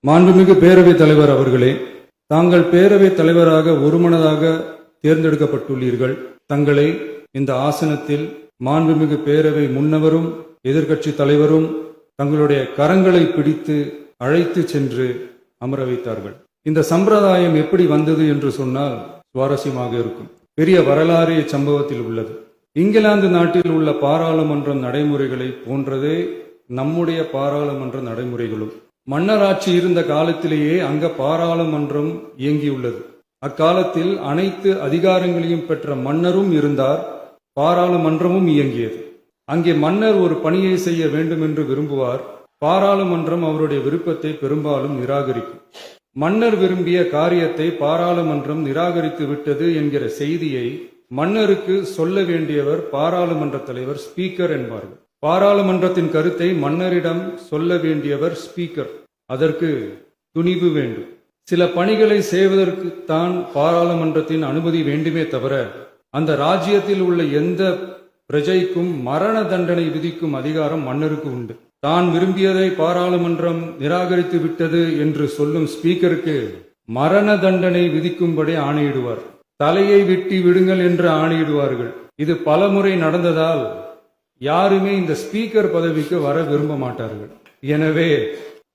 மாண்புமிகு பேரவைத் தலைவர் அவர்களே, தாங்கள் பேரவைத் தலைவராக ஒருமனதாக தேர்ந்தெடுக்கப்பட்டுள்ளீர்கள். தங்களை இந்த ஆசனத்தில் மாண்புமிகு பேரவை முன்னவரும் எதிர்க்கட்சி தலைவரும் தங்களுடைய கரங்களை பிடித்து அழைத்து சென்று அமர வைத்தார்கள். இந்த சம்பிரதாயம் எப்படி வந்தது என்று சொன்னால் சுவாரஸ்யமாக இருக்கும். பெரிய வரலாறு சம்பவத்தில் உள்ளது. இங்கிலாந்து நாட்டில் உள்ள பாராளுமன்ற நடைமுறைகளை போன்றதே நம்முடைய பாராளுமன்ற நடைமுறைகளும். மன்னராட்சி இருந்த காலத்திலேயே அங்க பாராளுமன்றம் இயங்கியுள்ளது. அக்காலத்தில் அனைத்து அதிகாரங்களையும் பெற்ற மன்னரும் இருந்தார், பாராளுமன்றமும் இயங்கியது. அங்கே மன்னர் ஒரு பணியை செய்ய வேண்டும் என்று விரும்புவார். பாராளுமன்றம் அவருடைய விருப்பத்தை பெரும்பாலும் நிராகரிக்கும். மன்னர் விரும்பிய காரியத்தை பாராளுமன்றம் நிராகரித்து விட்டது என்கிற செய்தியை மன்னருக்கு சொல்ல வேண்டியவர் பாராளுமன்ற தலைவர், ஸ்பீக்கர் என்பார்கள். பாராளுமன்றத்தின் கருத்தை மன்னரிடம் சொல்ல வேண்டியவர் ஸ்பீக்கர். அதற்கு துணிவு வேண்டும். சில பணிகளை செய்வதற்கு தான் பாராளுமன்றத்தின் அனுமதி வேண்டுமே தவிர அந்த ராஜ்யத்தில் உள்ள எந்த பிரஜைக்கும் மரண தண்டனை விதிக்கும் அதிகாரம் மன்னருக்கு உண்டு. தான் விரும்பியதை பாராளுமன்றம் நிராகரித்து விட்டது என்று சொல்லும் ஸ்பீக்கருக்கு மரண தண்டனை விதிக்கும்படி ஆணையிடுவார். தலையை வெட்டி விடுங்கள் என்று ஆணையிடுவார்கள். இது பலமுறை நடந்ததால் யாருமே இந்த ஸ்பீக்கர் பதவிக்கு வர விரும்ப மாட்டார்கள். எனவே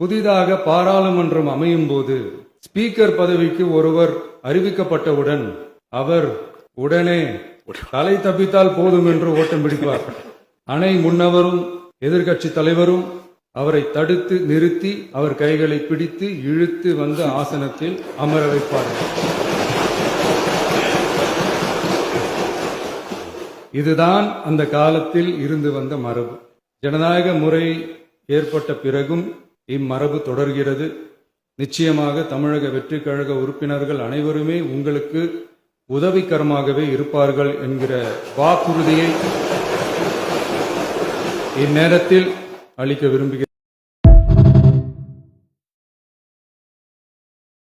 புதிதாக பாராளுமன்றம் அமையும் போது ஸ்பீக்கர் பதவிக்கு ஒருவர் அறிவிக்கப்பட்டவுடன் அவர் உடனே தலை தப்பித்தால் போதும் என்று ஓட்டம் பிடிப்பார். அணை முன்னவரும் எதிர்க்கட்சி தலைவரும் அவரை தடுத்து நிறுத்தி அவர் கைகளை பிடித்து இழுத்து வந்து ஆசனத்தில் அமர வைப்பார்கள். இதுதான் அந்த காலத்தில் இருந்து வந்த மரபு. ஜனநாயக முறை ஏற்பட்ட பிறகும் இம்மரபு தொடர்கிறது. நிச்சயமாக தமிழக வெற்றிக் கழக உறுப்பினர்கள் அனைவருமே உங்களுக்கு உதவிகரமாகவே இருப்பார்கள் என்கிற வாக்குறுதியை இந்நேரத்தில் அளிக்க விரும்புகிறேன்.